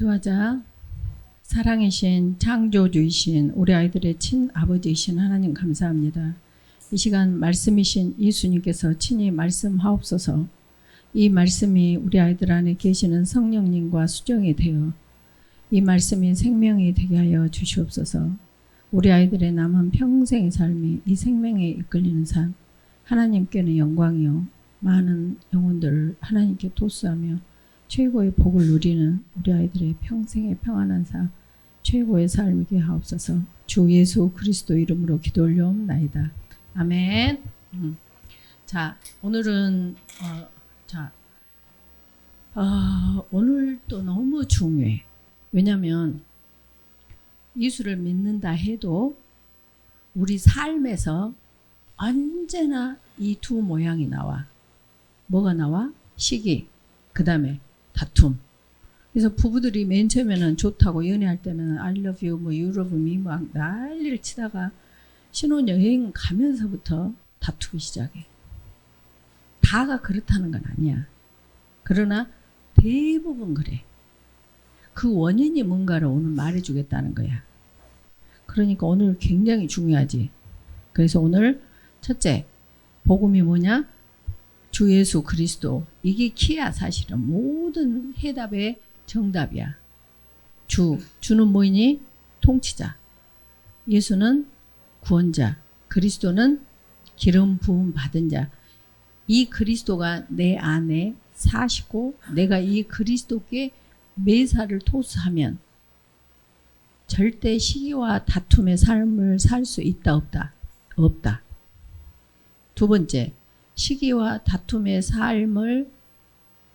기도하자. 사랑이신 창조주이신 우리 아이들의 친아버지이신 하나님 감사합니다. 이 시간 말씀이신 예수님께서 친히 말씀하옵소서. 이 말씀이 우리 아이들 안에 계시는 성령님과 수정이 되어 이 말씀이 생명이 되게 하여 주시옵소서. 우리 아이들의 남은 평생의 삶이 이 생명에 이끌리는 삶, 하나님께는 영광이요 많은 영혼들을 하나님께 토스하며 최고의 복을 누리는 우리 아이들의 평생의 평안한 삶, 최고의 삶이게 하옵소서. 주 예수 그리스도 이름으로 기도 올려옵나이다. 아멘. 자, 오늘은 오늘도 너무 중요해. 왜냐하면 예수를 믿는다 해도 우리 삶에서 언제나 이 두 모양이 나와. 뭐가 나와? 시기, 그 다음에 다툼. 그래서 부부들이 맨 처음에는 좋다고 연애할 때는 I love you, 뭐 you love me 막 난리를 치다가 신혼여행 가면서부터 다투기 시작해. 다가 그렇다는 건 아니야. 그러나 대부분 그래. 그 원인이 뭔가를 오늘 말해주겠다는 거야. 그러니까 오늘 굉장히 중요하지. 그래서 오늘 첫째, 복음이 뭐냐? 주 예수 그리스도. 이게 키야. 사실은 모든 해답의 정답이야. 주는 뭐이니? 통치자. 예수는 구원자. 그리스도는 기름 부음 받은 자. 이 그리스도가 내 안에 사시고 내가 이 그리스도께 매사를 토스하면 절대 시기와 다툼의 삶을 살 수 있다 없다? 없다. 두 번째, 시기와 다툼의 삶을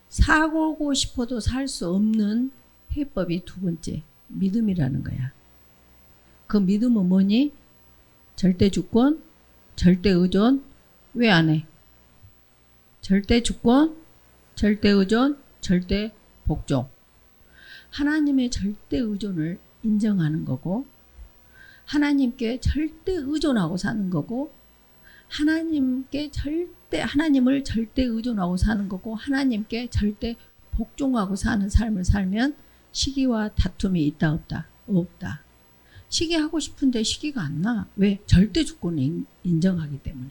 살고 싶어도 살 수 없는 해법이 두 번째, 믿음이라는 거야. 그 믿음은 뭐니? 절대 주권, 절대 의존. 왜 안 해? 절대 주권, 절대 의존, 절대 복종. 하나님의 절대 의존을 인정하는 거고, 하나님께 절대 의존하고 사는 거고, 하나님을 절대 의존하고 사는 거고, 하나님께 절대 복종하고 사는 삶을 살면 시기와 다툼이 있다 없다? 없다. 시기하고 싶은데 시기가 안 나. 왜? 절대 주권을 인정하기 때문에.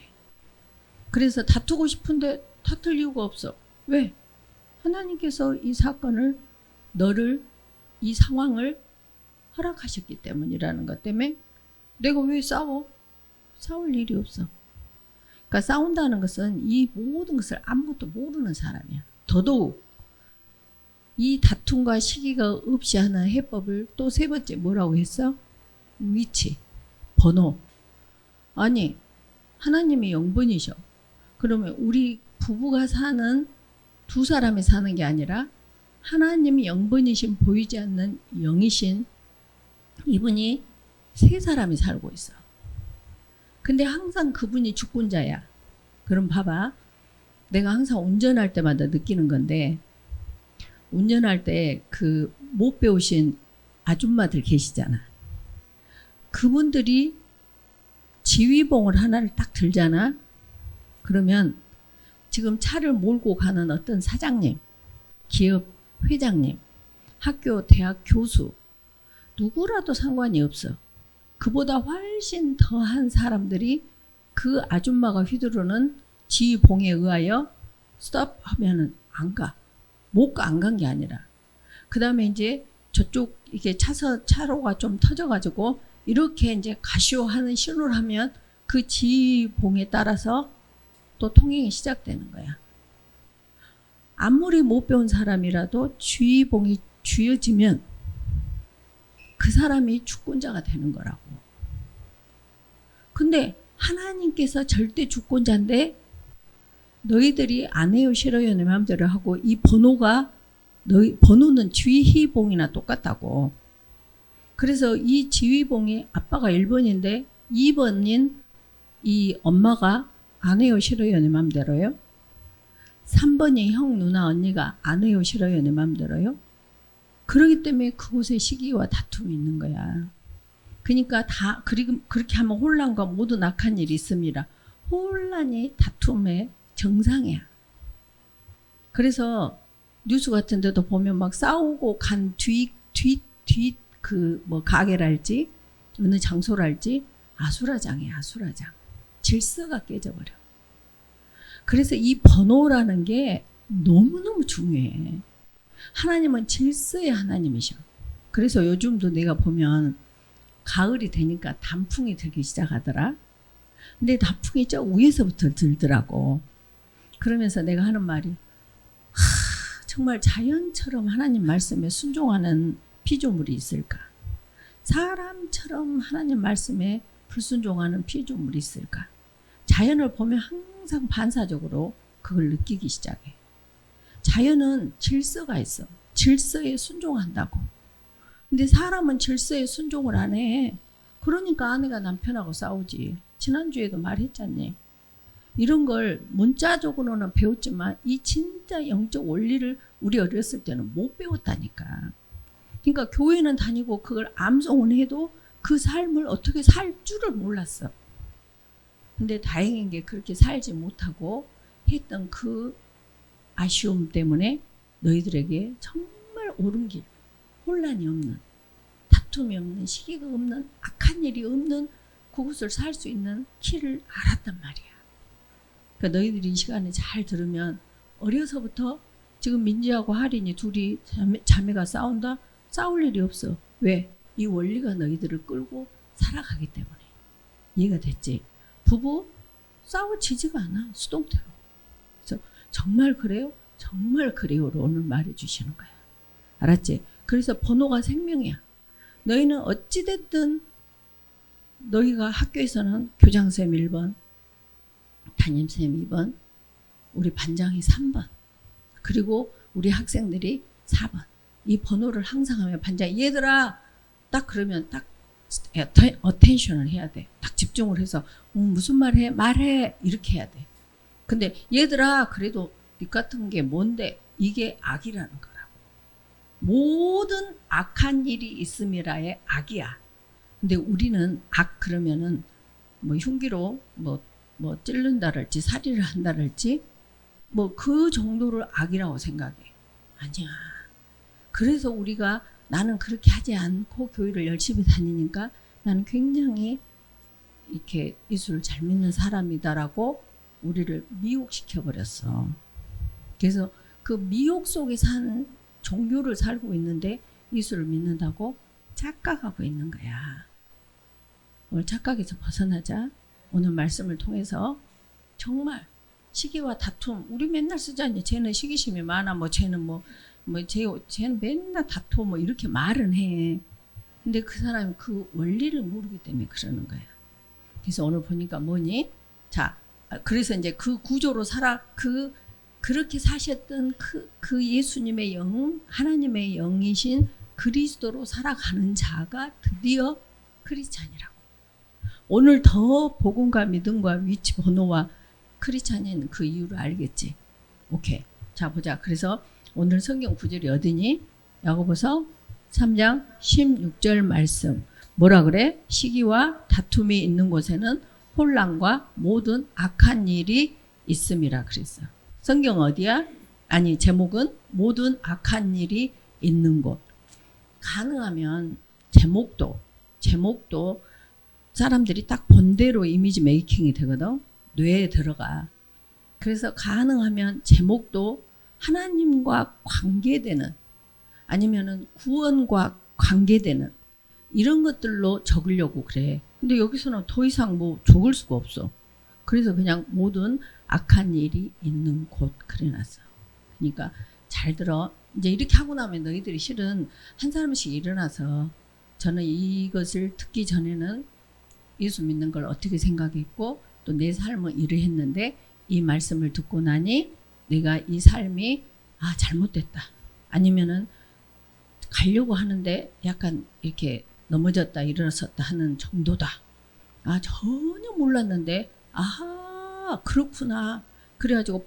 그래서 다투고 싶은데 다툴 이유가 없어. 왜? 하나님께서 이 사건을, 너를, 이 상황을 허락하셨기 때문이라는 것 때문에 내가 왜 싸워? 싸울 일이 없어. 그러니까 싸운다는 것은 이 모든 것을 아무것도 모르는 사람이야. 더더욱 이 다툼과 시기가 없이 하는 해법을 또 세 번째 뭐라고 했어? 위치, 번호. 아니, 하나님이 영분이셔. 그러면 우리 부부가 사는, 두 사람이 사는 게 아니라 하나님이 영분이신, 보이지 않는 영이신 이분이 세 사람이 살고 있어. 근데 항상 그분이 주권자야. 그럼 봐봐. 내가 항상 운전할 때마다 느끼는 건데, 운전할 때 그 못 배우신 아줌마들 계시잖아. 그분들이 지휘봉을 하나를 딱 들잖아. 그러면 지금 차를 몰고 가는 어떤 사장님, 기업 회장님, 학교, 대학 교수, 누구라도 상관이 없어. 그보다 훨씬 더한 사람들이 그 아줌마가 휘두르는 지휘봉에 의하여 스톱 하면은 안 가. 못 가, 안 간 게 아니라. 그 다음에 이제 저쪽 이게 차로가 좀 터져가지고 이렇게 이제 가시오 하는 신호를 하면 그 지휘봉에 따라서 또 통행이 시작되는 거야. 아무리 못 배운 사람이라도 지휘봉이 쥐어지면 그 사람이 주권자가 되는 거라고. 근데 하나님께서 절대 주권자인데 너희들이 안 해요 싫어요 내 마음대로 하고, 이 번호는 지휘봉이나 똑같다고. 그래서 이 지휘봉이 아빠가 1번인데 2번인 이 엄마가 안 해요 싫어요 내 마음대로요. 3번이 형 누나 언니가 안 해요 싫어요 내 마음대로요. 그렇기 때문에 그곳에 시기와 다툼이 있는 거야. 그러니까 그렇게 하면 혼란과 모든 악한 일이 있습니다. 혼란이 다툼의 정상이야. 그래서 뉴스 같은 데도 보면 막 싸우고 간 가게랄지 어느 장소랄지 아수라장이야, 아수라장. 질서가 깨져버려. 그래서 이 번호라는 게 너무너무 중요해. 하나님은 질서의 하나님이셔. 그래서 요즘도 내가 보면 가을이 되니까 단풍이 들기 시작하더라. 근데 단풍이 저 위에서부터 들더라고. 그러면서 내가 하는 말이 정말 자연처럼 하나님 말씀에 순종하는 피조물이 있을까? 사람처럼 하나님 말씀에 불순종하는 피조물이 있을까? 자연을 보면 항상 반사적으로 그걸 느끼기 시작해. 자연은 질서가 있어. 질서에 순종한다고. 근데 사람은 질서에 순종을 안 해. 그러니까 아내가 남편하고 싸우지. 지난주에도 말했잖니. 이런 걸 문자적으로는 배웠지만 이 진짜 영적 원리를 우리 어렸을 때는 못 배웠다니까. 그러니까 교회는 다니고 그걸 암송은 해도 그 삶을 어떻게 살 줄을 몰랐어. 근데 다행인 게 그렇게 살지 못하고 했던 그 아쉬움 때문에 너희들에게 정말 옳은 길, 혼란이 없는, 다툼이 없는, 시기가 없는, 악한 일이 없는 그곳을 살 수 있는 길을 알았단 말이야. 그러니까 너희들이 이 시간에 잘 들으면 어려서부터 지금 민지하고 하린이 둘이 자매가 싸운다? 싸울 일이 없어. 왜? 이 원리가 너희들을 끌고 살아가기 때문에. 이해가 됐지? 부부 싸워지지가 않아. 수동태로. 그래서 정말 그래요? 정말 그래요로 오늘 말해주시는 거야. 알았지? 그래서 번호가 생명이야. 너희는 어찌됐든 너희가 학교에서는 교장쌤 1번, 담임쌤 2번, 우리 반장이 3번, 그리고 우리 학생들이 4번. 이 번호를 항상 하면 반장이 얘들아 딱 그러면 딱 어텐션을 해야 돼. 딱 집중을 해서 무슨 말해? 말해. 이렇게 해야 돼. 근데 얘들아 그래도 네 같은 게 뭔데? 이게 악이라는 거라고. 모든 악한 일이 있음이라의 악이야. 근데 우리는 악 그러면은 뭐 흉기로 뭐 찔른다랄지 살인을 한다랄지 뭐 그 정도를 악이라고 생각해. 아니야. 그래서 우리가 나는 그렇게 하지 않고 교회를 열심히 다니니까 나는 굉장히 이렇게 예수를 잘 믿는 사람이다라고 우리를 미혹시켜 버렸어. 그래서 그 미혹 속에 산 종교를 살고 있는데 예수를 믿는다고 착각하고 있는 거야. 오늘 착각에서 벗어나자. 오늘 말씀을 통해서 정말 시기와 다툼 우리 맨날 쓰잖니. 쟤는 시기심이 많아. 쟤는 쟤는 맨날 다투 이렇게 말은 해. 근데 그 사람이 그 원리를 모르기 때문에 그러는 거야. 그래서 오늘 보니까 뭐니? 자, 그래서 이제 그 구조로 그렇게 사셨던 그 예수님의 영, 하나님의 영이신 그리스도로 살아가는 자가 드디어 크리스찬이라고. 오늘 더 복음과 믿음과 위치 번호와 크리스찬인 그 이유를 알겠지. 오케이. 자 보자. 그래서 오늘 성경 구절이 어디니? 야고보서 3장 16절 말씀. 뭐라 그래? 시기와 다툼이 있는 곳에는 혼란과 모든 악한 일이 있음이라 그랬어. 성경 어디야? 아니 제목은 모든 악한 일이 있는 곳. 가능하면 제목도 사람들이 딱 본대로 이미지 메이킹이 되거든. 뇌에 들어가. 그래서 가능하면 제목도 하나님과 관계되는 아니면은 구원과 관계되는 이런 것들로 적으려고 그래. 근데 여기서는 더 이상 적을 수가 없어. 그래서 그냥 모든 악한 일이 있는 곳 그래놨어. 그러니까 잘 들어. 이제 이렇게 하고 나면 너희들이 실은 한 사람씩 일어나서 저는 이것을 듣기 전에는 예수 믿는 걸 어떻게 생각했고 또 내 삶은 이러했는데 이 말씀을 듣고 나니 내가 이 삶이 잘못됐다. 아니면은 가려고 하는데 약간 이렇게 넘어졌다 일어섰다 하는 정도다. 전혀 몰랐는데 그렇구나. 그래가지고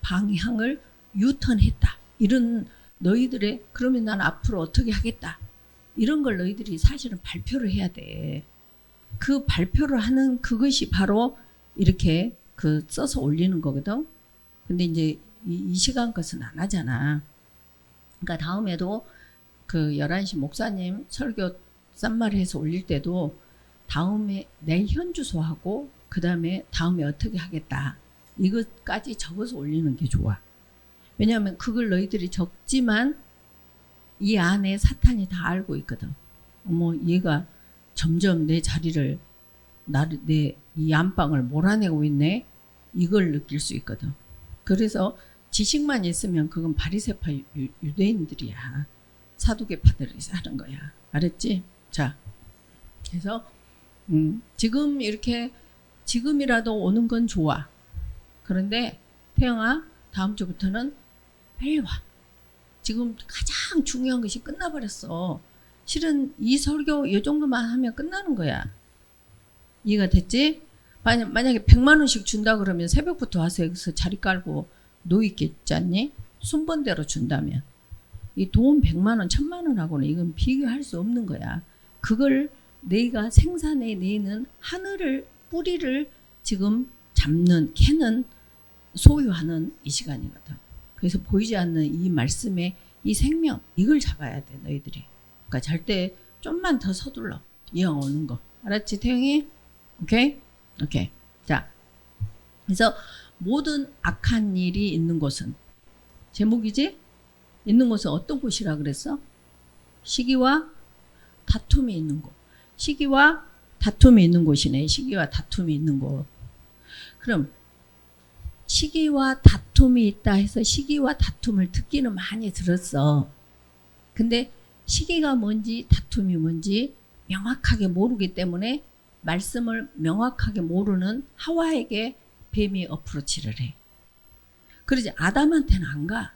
방향을 유턴했다. 이런 너희들의 그러면 난 앞으로 어떻게 하겠다. 이런 걸 너희들이 사실은 발표를 해야 돼. 그 발표를 하는 그것이 바로 이렇게 써서 올리는 거거든. 근데 이제 이 시간 것은 안 하잖아. 그러니까 다음에도 그 11시 목사님 설교 싼말해서 올릴 때도 다음에 내 현주소하고 그 다음에 다음에 어떻게 하겠다 이것까지 적어서 올리는 게 좋아. 왜냐하면 그걸 너희들이 적지만 이 안에 사탄이 다 알고 있거든. 어머 얘가 점점 내 자리를 내 이 안방을 몰아내고 있네. 이걸 느낄 수 있거든. 그래서 지식만 있으면 그건 바리새파 유대인들이야. 사두개파들이 하는 거야. 알았지? 자, 그래서 지금 이렇게 지금이라도 오는 건 좋아. 그런데 태영아 다음 주부터는 빨리 와. 지금 가장 중요한 것이 끝나버렸어. 실은 이 설교 이 정도만 하면 끝나는 거야. 이해가 됐지? 만약에 100만 원씩 준다 그러면 새벽부터 와서 여기서 자리 깔고 놓이겠지 않니? 순번대로 준다면. 이 돈 100만 원, 1000만 원하고는 이건 비교할 수 없는 거야. 그걸 내가 생산해 내는 하늘을 뿌리를 지금 잡는 캐는 소유하는 이 시간이거든. 그래서 보이지 않는 이 말씀의 이 생명 이걸 잡아야 돼 너희들이. 그러니까 잘 때 좀만 더 서둘러. 이왕 오는 거. 알았지 태영이? 오케이? 오케이. 자, 그래서 모든 악한 일이 있는 곳은 제목이지? 있는 곳은 어떤 곳이라 그랬어? 시기와 다툼이 있는 곳. 시기와 다툼이 있는 곳이네. 시기와 다툼이 있는 곳. 그럼 시기와 다툼이 있다 해서 시기와 다툼을 듣기는 많이 들었어. 근데 시기가 뭔지 다툼이 뭔지 명확하게 모르기 때문에 말씀을 명확하게 모르는 하와에게 뱀이 어프로치를 해. 그러지 아담한테는 안 가.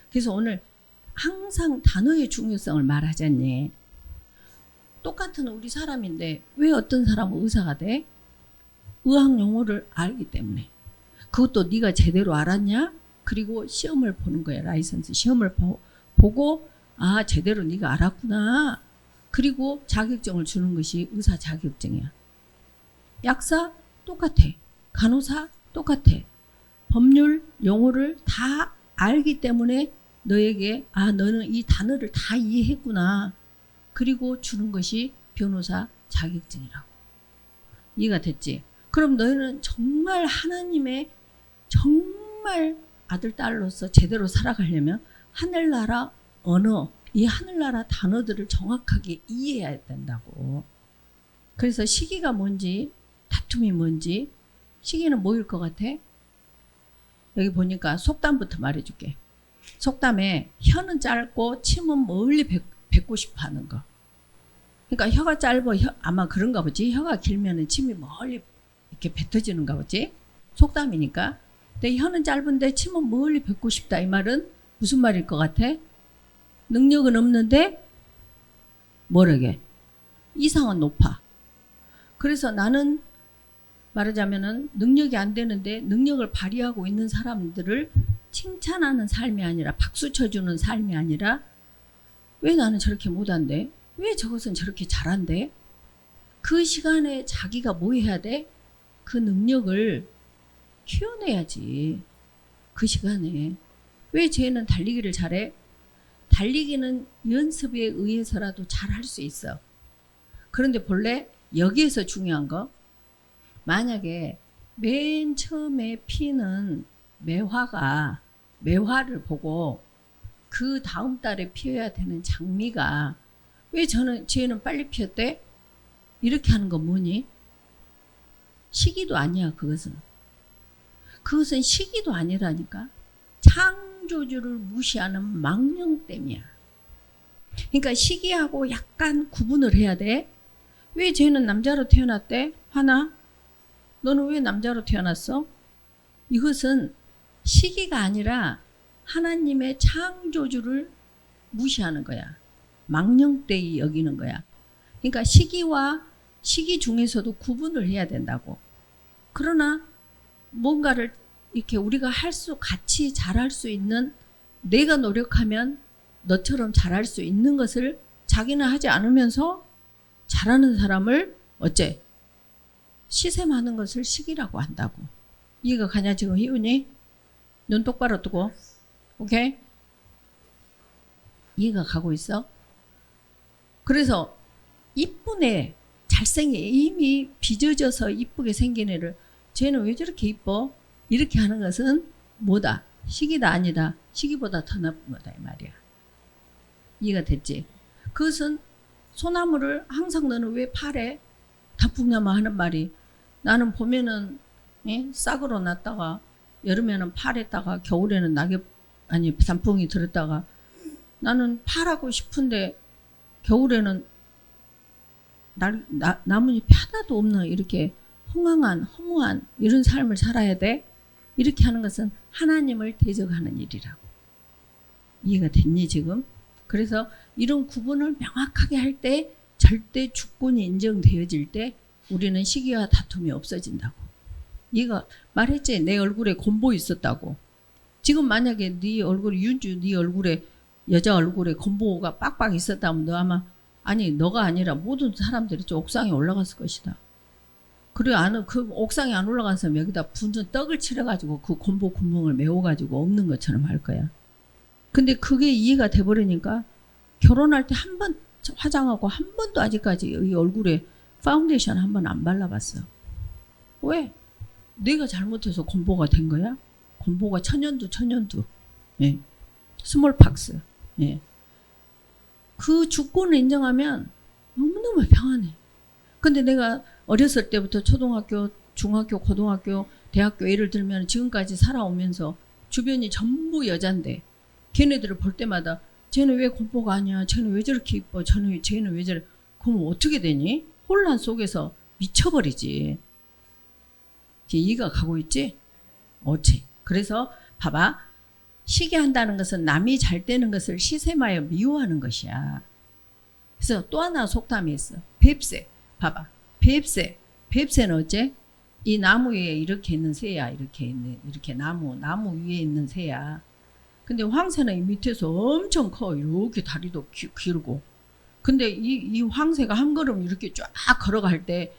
그래서 오늘 항상 단어의 중요성을 말하잖니. 똑같은 우리 사람인데 왜 어떤 사람은 의사가 돼? 의학 용어를 알기 때문에. 그것도 네가 제대로 알았냐? 그리고 시험을 보는 거야. 라이선스 시험을 보고 아 제대로 네가 알았구나. 그리고 자격증을 주는 것이 의사 자격증이야. 약사 똑같아. 간호사 똑같아. 법률 용어를 다 알기 때문에 너에게 아 너는 이 단어를 다 이해했구나. 그리고 주는 것이 변호사 자격증이라고. 이해가 됐지? 그럼 너희는 정말 하나님의 정말 아들 딸로서 제대로 살아가려면 하늘나라 언어 이 하늘나라 단어들을 정확하게 이해해야 된다고. 그래서 시기가 뭔지 다툼이 뭔지 시기는 뭐일 것 같아? 여기 보니까 속담부터 말해줄게. 속담에 혀는 짧고 침은 멀리 뱉고 싶어 하는 거. 그러니까 혀가 짧아 아마 그런가 보지. 혀가 길면 침이 멀리 이렇게 뱉어지는가 보지. 속담이니까. 근데 혀는 짧은데 침은 멀리 뱉고 싶다. 이 말은 무슨 말일 것 같아? 능력은 없는데 뭐라게? 이상은 높아. 그래서 나는 말하자면은 능력이 안 되는데 능력을 발휘하고 있는 사람들을 칭찬하는 삶이 아니라 박수 쳐주는 삶이 아니라 왜 나는 저렇게 못한대? 왜 저것은 저렇게 잘한대? 그 시간에 자기가 뭐 해야 돼? 그 능력을 키워내야지. 그 시간에. 왜 쟤는 달리기를 잘해? 달리기는 연습에 의해서라도 잘할 수 있어. 그런데 본래 여기에서 중요한 거 만약에 맨 처음에 피는 매화를 보고 그 다음 달에 피어야 되는 장미가 왜 쟤는 빨리 피었대? 이렇게 하는 건 뭐니? 시기도 아니야. 그것은 시기도 아니라니까. 창조주를 무시하는 망령됨이야. 그러니까 시기하고 약간 구분을 해야 돼. 왜 쟤는 남자로 태어났대? 하나? 너는 왜 남자로 태어났어? 이것은 시기가 아니라 하나님의 창조주를 무시하는 거야. 망령되이 여기는 거야. 그러니까 시기와 시기 중에서도 구분을 해야 된다고. 그러나 뭔가를 이렇게 우리가 같이 잘할 수 있는 내가 노력하면 너처럼 잘할 수 있는 것을 자기는 하지 않으면서 잘하는 사람을 어째? 시샘하는 것을 시기라고 한다고. 이해가 가냐 지금 희훈이? 눈 똑바로 뜨고. 오케이? 이해가 가고 있어? 그래서 이쁜 애, 잘생긴 이미 빚어져서 이쁘게 생긴 애를 쟤는 왜 저렇게 이뻐? 이렇게 하는 것은 뭐다? 시기다 아니다. 시기보다 더 나쁜 거다 이 말이야. 이해가 됐지? 그것은 소나무를 항상 너는 왜 파래? 단풍나무 하는 말이 나는 봄에는 싹으로 났다가 여름에는 파랬다가 겨울에는 낙엽 아니 단풍이 들었다가 나는 파라고 싶은데 겨울에는 나뭇잎이 하나도 없는 이렇게 허망한 허무한 이런 삶을 살아야 돼? 이렇게 하는 것은 하나님을 대적하는 일이라고. 이해가 됐니 지금? 그래서 이런 구분을 명확하게 할 때 절대 주권이 인정되어질 때 우리는 시기와 다툼이 없어진다고. 얘가 말했지 내 얼굴에 곰보 있었다고. 지금 만약에 네 얼굴에 윤주 네 얼굴에 여자 얼굴에 곰보가 빡빡 있었다면 너 아마 아니 너가 아니라 모든 사람들이 저 옥상에 올라갔을 것이다. 그리고 그 옥상에 안 올라가서 여기다 분전 떡을 칠해가지고 그 곰보 구멍을 메워가지고 없는 것처럼 할 거야. 근데 그게 이해가 돼버리니까 결혼할 때 한 번 화장하고 한 번도 아직까지 이 얼굴에 파운데이션 한 번 안 발라봤어. 왜? 내가 잘못해서 곰보가 된 거야? 곰보가 천연두. 예. 스몰팍스. 예. 그 주권을 인정하면 너무너무 평안해. 근데 내가 어렸을 때부터 초등학교, 중학교, 고등학교, 대학교 예를 들면 지금까지 살아오면서 주변이 전부 여잔데 걔네들을 볼 때마다 쟤는 왜 곰보가 아니야? 쟤는 왜 저렇게 이뻐? 쟤는 왜 저래? 그럼 어떻게 되니? 혼란 속에서 미쳐버리지. 이해가 가고 있지? 옳지. 그래서 봐봐. 시기한다는 것은 남이 잘 되는 것을 시샘하여 미워하는 것이야. 그래서 또 하나 속담이 있어. 뱁새. 봐봐. 뱁새는 어째? 이 나무 위에 이렇게 있는 새야. 이렇게 나무 위에 있는 새야. 근데 황새는 이 밑에서 엄청 커. 이렇게 다리도 길고. 근데 이 황새가 한 걸음 이렇게 쫙 걸어갈 때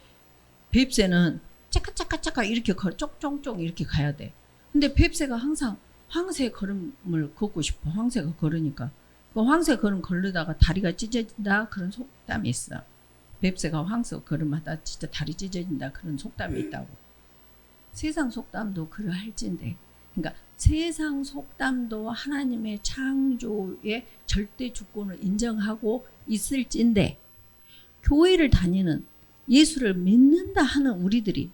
뱁새는 짜까짜까짜까 이렇게 쪽쪽쪽 이렇게 가야 돼. 근데 뱁새가 항상 황새 걸음을 걷고 싶어. 황새가 걸으니까. 그 황새 걸음 걸르다가 다리가 찢어진다. 그런 속담이 있어. 뱁새가 황새 걸음하다 진짜 다리 찢어진다. 그런 속담이 있다고. 세상 속담도 그러할진데. 그러니까 세상 속담도 하나님의 창조의 절대 주권을 인정하고 있을진데 교회를 다니는 예수를 믿는다 하는 우리들이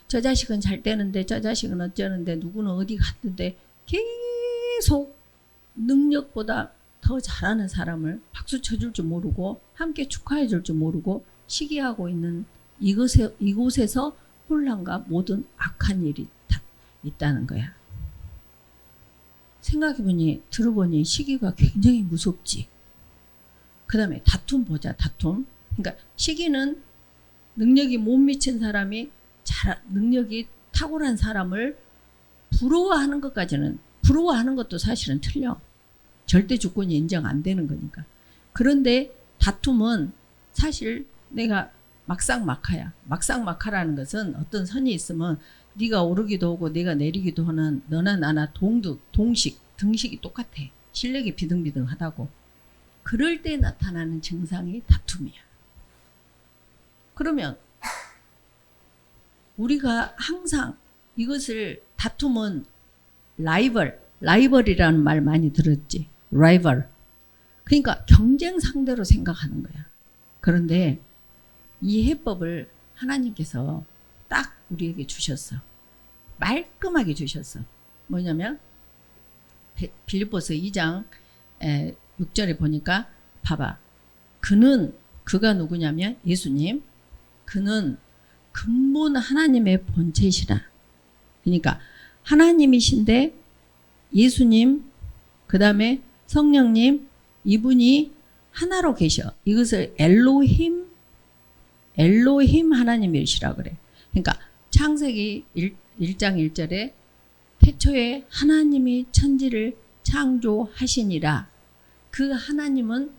저 자식은 잘 되는데 저 자식은 어쩌는데 누구는 어디 갔는데 계속 능력보다 더 잘하는 사람을 박수 쳐줄 줄 모르고 함께 축하해 줄 줄 모르고 시기하고 있는 이곳에서 혼란과 모든 악한 일이 다 있다는 거야. 생각해보니 들어보니 시기가 굉장히 무섭지. 그 다음에 다툼 보자. 다툼. 그러니까 시기는 능력이 못 미친 사람이 능력이 탁월한 사람을 부러워하는 것까지는 부러워하는 것도 사실은 틀려. 절대 주권이 인정 안 되는 거니까. 그런데 다툼은 사실 내가 막상막하야. 막상막하라는 것은 어떤 선이 있으면 네가 오르기도 하고 내가 내리기도 하는 너나 나나 등식이 똑같아. 실력이 비등비등하다고. 그럴 때 나타나는 증상이 다툼이야. 그러면 우리가 항상 이것을 다툼은 라이벌이라는 말 많이 들었지. 라이벌. 그러니까 경쟁 상대로 생각하는 거야. 그런데 이 해법을 하나님께서 딱 우리에게 주셨어. 말끔하게 주셨어. 뭐냐면 빌립보서 2장 6절에 보니까 봐봐. 그가 누구냐면 예수님. 그는 근본 하나님의 본체시라. 그러니까 하나님이신데 예수님 그 다음에 성령님 이분이 하나로 계셔. 이것을 엘로힘 하나님이시라 그래. 그러니까 창세기 1장 1절에 태초에 하나님이 천지를 창조하시니라. 그 하나님은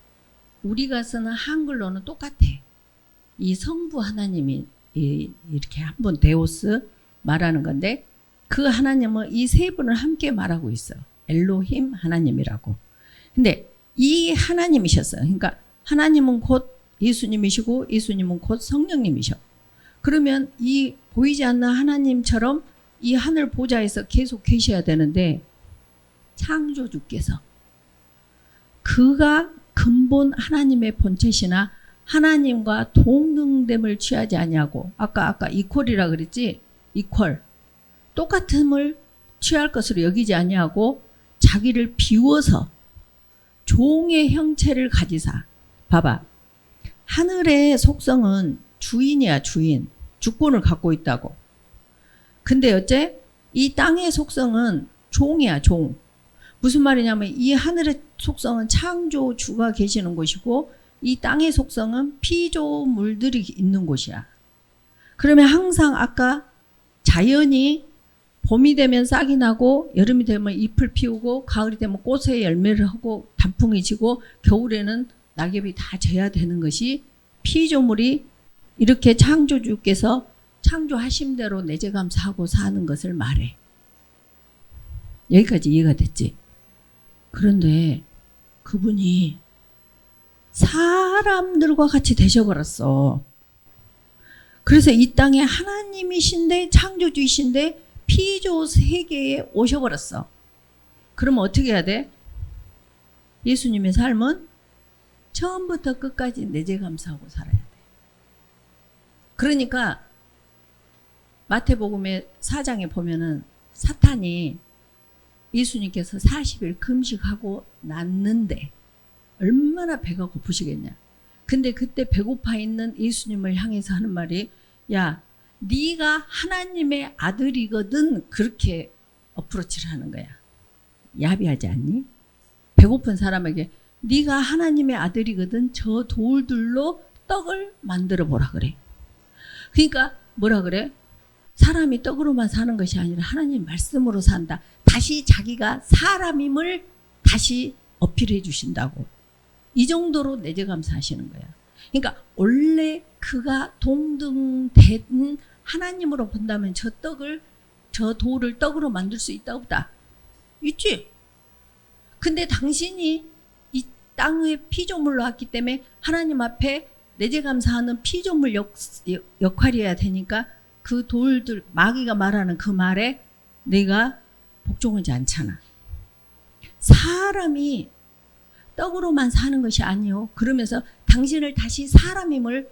우리가 쓰는 한글로는 똑같아. 이 성부 하나님이 이렇게 한번 데오스 말하는 건데 그 하나님은 이 세 분을 함께 말하고 있어. 엘로힘 하나님이라고. 근데 이 하나님이셨어요. 그러니까 하나님은 곧 예수님이시고 예수님은 곧 성령님이셔. 그러면 이 보이지 않는 하나님처럼 이 하늘 보좌에서 계속 계셔야 되는데 창조주께서 그가 근본 하나님의 본체시나 하나님과 동등됨을 취하지 아니하고 아까 이퀄이라 그랬지? 이퀄 똑같음을 취할 것으로 여기지 아니하고 자기를 비워서 종의 형체를 가지사. 봐봐. 하늘의 속성은 주인이야, 주인. 주권을 갖고 있다고. 근데 어째? 이 땅의 속성은 종이야, 종. 무슨 말이냐면 이 하늘의 속성은 창조주가 계시는 곳이고 이 땅의 속성은 피조물들이 있는 곳이야. 그러면 항상 아까 자연이 봄이 되면 싹이 나고 여름이 되면 잎을 피우고 가을이 되면 꽃에 열매를 하고 단풍이 지고 겨울에는 낙엽이 다 져야 되는 것이 피조물이 이렇게 창조주께서 창조하신 대로 내재감사하고 사는 것을 말해. 여기까지 이해가 됐지? 그런데 그분이 사람들과 같이 되셔버렸어. 그래서 이 땅에 하나님이신데 창조주이신데 피조 세계에 오셔버렸어. 그러면 어떻게 해야 돼? 예수님의 삶은 처음부터 끝까지 내재감사하고 살아야 돼. 그러니까 마태복음의 4장에 보면은 사탄이 예수님께서 40일 금식하고 났는데 얼마나 배가 고프시겠냐. 근데 그때 배고파 있는 예수님을 향해서 하는 말이 야, 네가 하나님의 아들이거든. 그렇게 어프로치를 하는 거야. 야비하지 않니? 배고픈 사람에게 네가 하나님의 아들이거든. 저 돌들로 떡을 만들어 보라 그래. 그러니까 뭐라 그래? 사람이 떡으로만 사는 것이 아니라 하나님 말씀으로 산다. 다시 자기가 사람임을 다시 어필해 주신다고. 이 정도로 내재감사하시는 거야. 그러니까 원래 그가 동등된 하나님으로 본다면 저 돌을 떡으로 만들 수 있다 없다? 있지. 근데 당신이 이 땅의 피조물로 왔기 때문에 하나님 앞에 내재감사하는 피조물 역할이어야 되니까 그 돌들, 마귀가 말하는 그 말에 내가 복종하지 않잖아. 사람이 떡으로만 사는 것이 아니요. 그러면서 당신을 다시 사람임을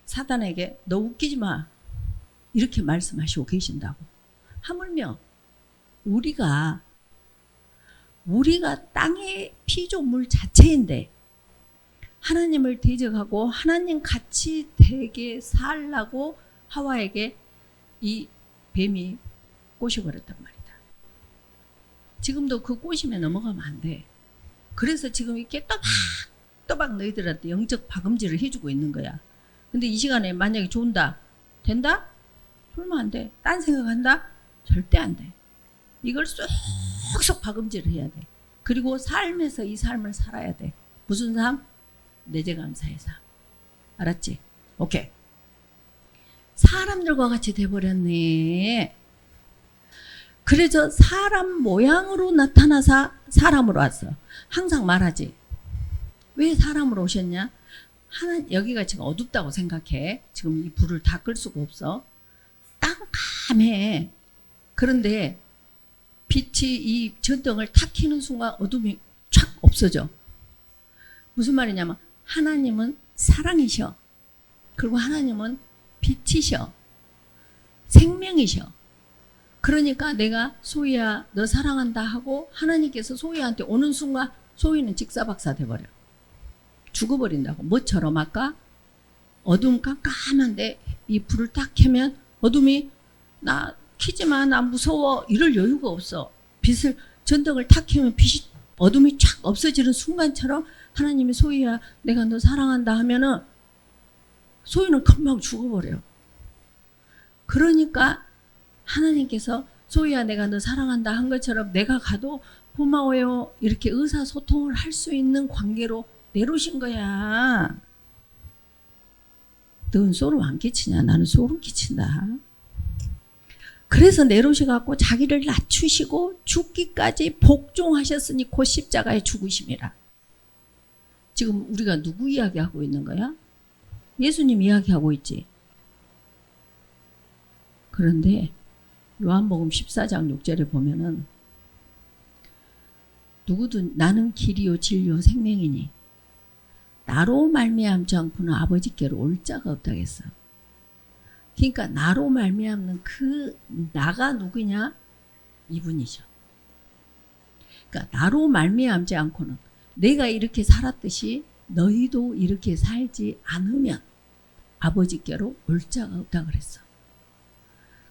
사단에게 너 웃기지 마. 이렇게 말씀하시고 계신다고. 하물며 우리가 땅의 피조물 자체인데 하나님을 대적하고 하나님 같이 되게 살라고 하와에게 이 뱀이 꼬셔버렸단 말이다. 지금도 그 꼬심에 넘어가면 안 돼. 그래서 지금 이렇게 또박 너희들한테 영적 박음질을 해주고 있는 거야. 근데 이 시간에 만약에 좋은다, 된다? 설마 안 돼. 딴 생각한다? 절대 안 돼. 이걸 쏙쏙 박음질을 해야 돼. 그리고 삶에서 이 삶을 살아야 돼. 무슨 삶? 내재감사의 삶. 알았지? 오케이. 사람들과 같이 돼버렸네. 그래서 사람 모양으로 나타나서 사람으로 왔어. 항상 말하지. 왜 사람으로 오셨냐? 여기가 지금 어둡다고 생각해. 지금 이 불을 다 끌 수가 없어. 깜깜해. 그런데 빛이 이 전등을 탁 켜는 순간 어둠이 촥 없어져. 무슨 말이냐면 하나님은 사랑이셔. 그리고 하나님은 빛이셔. 생명이셔. 그러니까 내가 소희야 너 사랑한다 하고 하나님께서 소희한테 오는 순간 소희는 직사박사 돼버려. 죽어버린다고. 뭐처럼 아까 어둠 깜깜한데 이 불을 딱 켜면 어둠이 나 키지마 나 무서워 이럴 여유가 없어. 빛을 전등을 탁 켜면 빛이 어둠이 쫙 없어지는 순간처럼 하나님이 소희야 내가 너 사랑한다 하면은 소희는 금방 죽어버려. 그러니까 하나님께서 소희야 내가 너 사랑한다 한 것처럼 내가 가도 고마워요 이렇게 의사소통을 할 수 있는 관계로 내놓으신 거야. 넌 소름 안 끼치냐? 나는 소름 끼친다. 그래서 내놓으셔갖고 자기를 낮추시고 죽기까지 복종하셨으니 곧 십자가에 죽으심이라. 지금 우리가 누구 이야기하고 있는 거야? 예수님 이야기하고 있지. 그런데 요한복음 14장 6절에 보면은 누구든 나는 길이요 진리요 생명이니 나로 말미암지 않고는 아버지께로 올 자가 없다고 했어. 그러니까 나로 말미암는 그 나가 누구냐? 이분이죠. 그러니까 나로 말미암지 않고는 내가 이렇게 살았듯이 너희도 이렇게 살지 않으면 아버지께로 올 자가 없다 그랬어.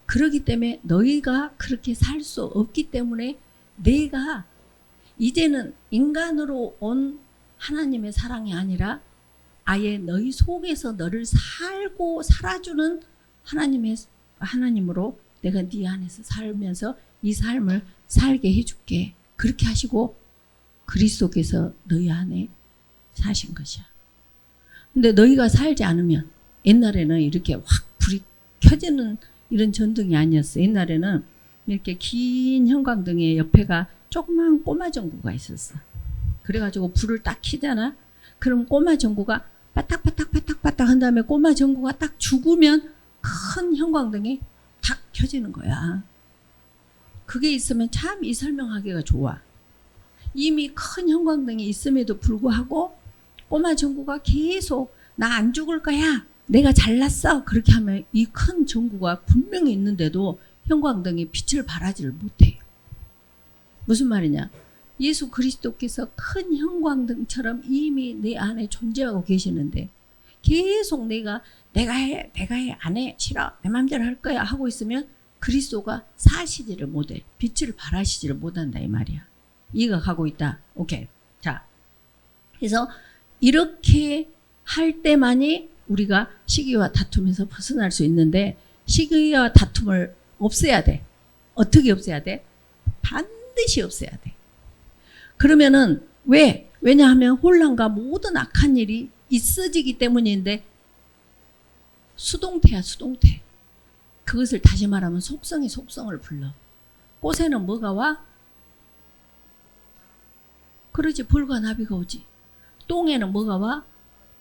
그러기 때문에 너희가 그렇게 살 수 없기 때문에 내가 이제는 인간으로 온 하나님의 사랑이 아니라 아예 너희 속에서 너를 살고 살아주는 하나님으로 내가 네 안에서 살면서 이 삶을 살게 해줄게. 그렇게 하시고 그리스도께서 너희 안에 사신 것이야. 근데 너희가 살지 않으면 옛날에는 이렇게 확 불이 켜지는 이런 전등이 아니었어. 옛날에는 이렇게 긴 형광등의 옆에가 조그만 꼬마 전구가 있었어. 그래가지고 불을 딱 켜잖아. 그럼 꼬마 전구가 빠딱빠딱빠딱빠딱 한 다음에 꼬마 전구가 딱 죽으면 큰 형광등이 탁 켜지는 거야. 그게 있으면 참 이 설명하기가 좋아. 이미 큰 형광등이 있음에도 불구하고 꼬마 전구가 계속 나 안 죽을 거야. 내가 잘났어. 그렇게 하면 이 큰 전구가 분명히 있는데도 형광등이 빛을 발하지를 못해. 무슨 말이냐? 예수 그리스도께서 큰 형광등처럼 이미 내 안에 존재하고 계시는데 계속 내가 해, 안 해, 싫어, 내 맘대로 할 거야 하고 있으면 그리스도가 사시지를 못해. 빛을 발하시지를 못한다 이 말이야. 이해가 가고 있다. 오케이. 자, 그래서 이렇게 할 때만이 우리가 시기와 다툼에서 벗어날 수 있는데 시기와 다툼을 없애야 돼. 어떻게 없애야 돼? 반드시 없애야 돼. 그러면은 왜냐하면 혼란과 모든 악한 일이 있어지기 때문인데 수동태야 수동태. 그것을 다시 말하면 속성이 속성을 불러. 꽃에는 뭐가 와? 그러지 불과 나비가 오지. 똥에는 뭐가 와?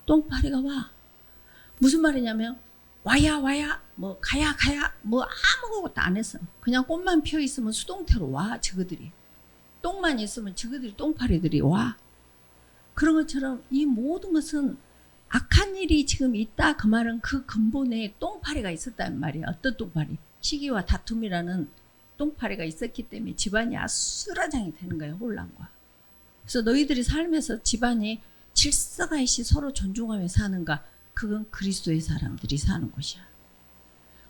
똥파리가 와. 무슨 말이냐면 와야 뭐 가야 뭐 아무것도 안 했어. 그냥 꽃만 피어 있으면 수동태로 와 저거들이. 똥만 있으면 저거들이 똥파리들이 와. 그런 것처럼 이 모든 것은 악한 일이 지금 있다 그 말은 그 근본에 똥파리가 있었단 말이야. 어떤 똥파리? 시기와 다툼이라는 똥파리가 있었기 때문에 집안이 아수라장이 되는 거야. 혼란과. 그래서 너희들이 살면서 집안이 질서가 있이 서로 존중하며 사는가? 그건 그리스도의 사람들이 사는 곳이야.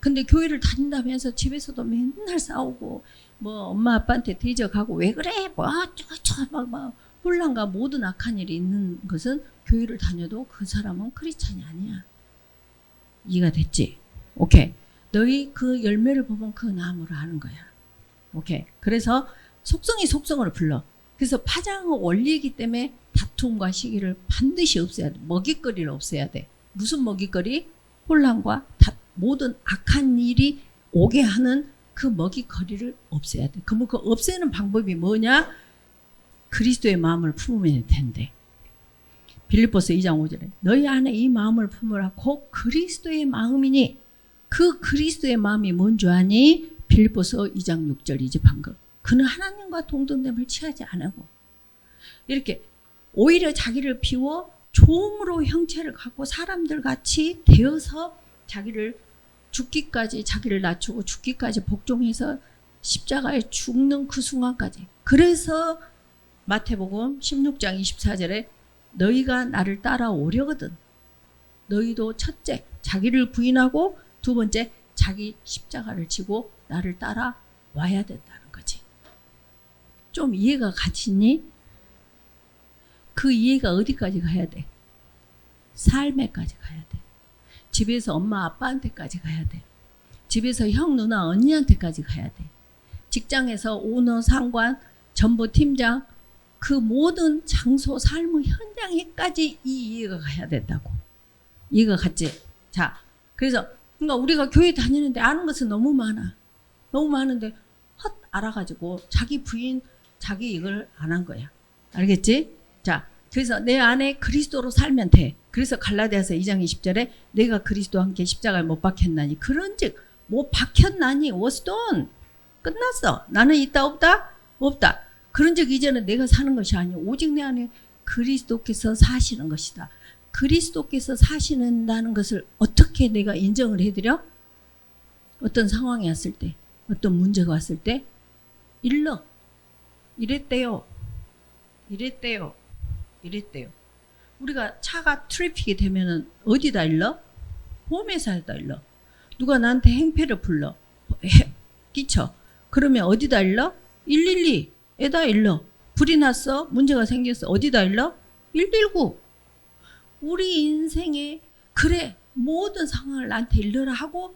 근데 교회를 다닌다면서 집에서도 맨날 싸우고 뭐 엄마 아빠한테 대적하고 왜 그래? 뭐 어쩌고저쩌고 막 혼란과 모든 악한 일이 있는 것은 교회를 다녀도 그 사람은 크리스찬이 아니야. 이해가 됐지? 오케이. 너희 그 열매를 보면 그 나무를 아는 거야. 오케이. 그래서 속성이 속성을 불러. 그래서 파장의 원리이기 때문에 다툼과 시기를 반드시 없애야 돼. 먹잇거리를 없애야 돼. 무슨 먹잇거리? 혼란과 모든 악한 일이 오게 하는 그 먹잇거리를 없애야 돼. 그러면 그 없애는 방법이 뭐냐? 그리스도의 마음을 품으면 된대. 빌립보서 2장 5절에 너희 안에 이 마음을 품으라 곧 그리스도의 마음이니 그 그리스도의 마음이 뭔 줄 아니? 빌립보서 2장 6절이지 방금. 그는 하나님과 동등됨을 취하지 않고 이렇게 오히려 자기를 비워 종으로 형체를 갖고 사람들 같이 되어서 자기를 죽기까지 자기를 낮추고 죽기까지 복종해서 십자가에 죽는 그 순간까지. 그래서 마태복음 16장 24절에 너희가 나를 따라오려거든 너희도 첫째 자기를 부인하고 두 번째 자기 십자가를 지고 나를 따라와야 된다는 거지. 좀 이해가 가시니? 그 이해가 어디까지 가야 돼? 삶에까지 가야 돼. 집에서 엄마 아빠한테까지 가야 돼. 집에서 형 누나 언니한테까지 가야 돼. 직장에서 오너 상관 전부 팀장 그 모든 장소 삶의 현장에까지 이 이해가 가야 된다고. 이해가 갔지? 자, 그래서 그러니까 우리가 교회 다니는데 아는 것은 너무 많아. 너무 많은데 헛 알아가지고 자기 부인 자기 이걸 안 한 거야. 알겠지? 자, 그래서 내 안에 그리스도로 살면 돼. 그래서 갈라디아서 2장 20절에 내가 그리스도와 함께 십자가에 못 박혔나니 그런즉 못 박혔나니 was done. 끝났어. 나는 있다 없다? 없다. 그런즉 이제는 내가 사는 것이 아니오 오직 내 안에 그리스도께서 사시는 것이다. 그리스도께서 사시는다는 것을 어떻게 내가 인정을 해드려? 어떤 상황이 왔을 때, 어떤 문제가 왔을 때 일러. 이랬대요. 이랬대요. 이랬대요. 우리가 차가 트래픽이 되면은 어디다 일러? 보험회사에다 일러. 누가 나한테 행패를 불러. 끼쳐. 그러면 어디다 일러? 112에다 일러. 불이 났어. 문제가 생겼어. 어디다 일러? 119. 우리 인생에 그래 모든 상황을 나한테 일러라 하고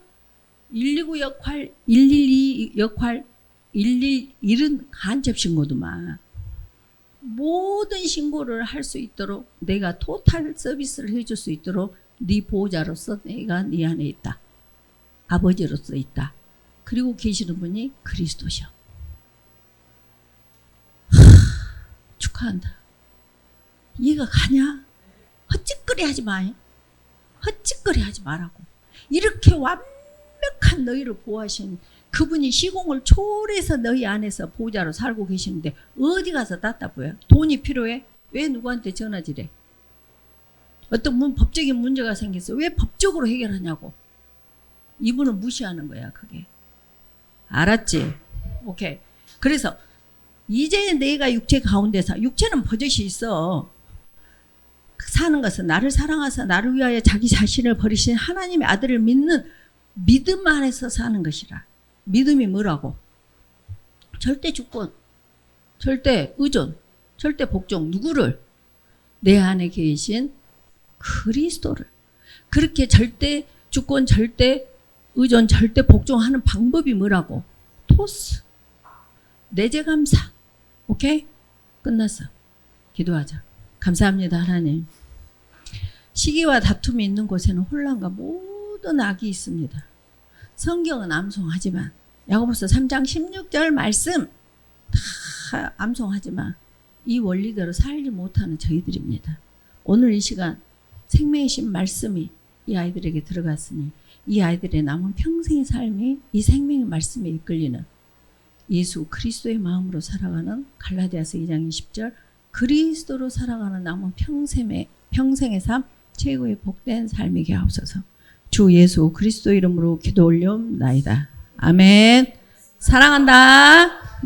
119 역할, 112 역할, 111은 간접 신고도만. 모든 신고를 할 수 있도록 내가 토탈 서비스를 해줄 수 있도록 네 보호자로서 내가 네 안에 있다. 아버지로서 있다. 그리고 계시는 분이 그리스도셔. 축하한다. 이해가 가냐? 헛짓거리 하지 마. 헛짓거리 하지 말라고. 이렇게 완벽한 너희를 보호하신 그분이 시공을 초월해서 너희 안에서 보호자로 살고 계시는데 어디 가서 답답해요? 돈이 필요해? 왜 누구한테 전화질해? 어떤 법적인 문제가 생겼어. 왜 법적으로 해결하냐고. 이분은 무시하는 거야 그게. 알았지? 오케이. 그래서 이제 내가 육체 가운데서 육체는 버젓이 있어. 사는 것은 나를 사랑하사 나를 위하여 자기 자신을 버리신 하나님의 아들을 믿는 믿음 안에서 사는 것이라. 믿음이 뭐라고? 절대 주권, 절대 의존, 절대 복종. 누구를? 내 안에 계신 그리스도를. 그렇게 절대 주권, 절대 의존, 절대 복종하는 방법이 뭐라고? 토스. 내재감사. 오케이? 끝났어. 기도하자. 감사합니다 하나님. 시기와 다툼이 있는 곳에는 혼란과 모든 악이 있습니다. 성경은 암송하지만 야고보서 3장 16절 말씀 다 암송하지만 이 원리대로 살지 못하는 저희들입니다. 오늘 이 시간 생명의 신 말씀이 이 아이들에게 들어갔으니 이 아이들의 남은 평생의 삶이 이 생명의 말씀에 이끌리는 예수 그리스도의 마음으로 살아가는 갈라디아서 2장 20절 그리스도로 살아가는 남은 평생의 삶 최고의 복된 삶이게 하옵소서. 주 예수 그리스도 이름으로 기도 올려옵나이다. 아멘. 사랑한다.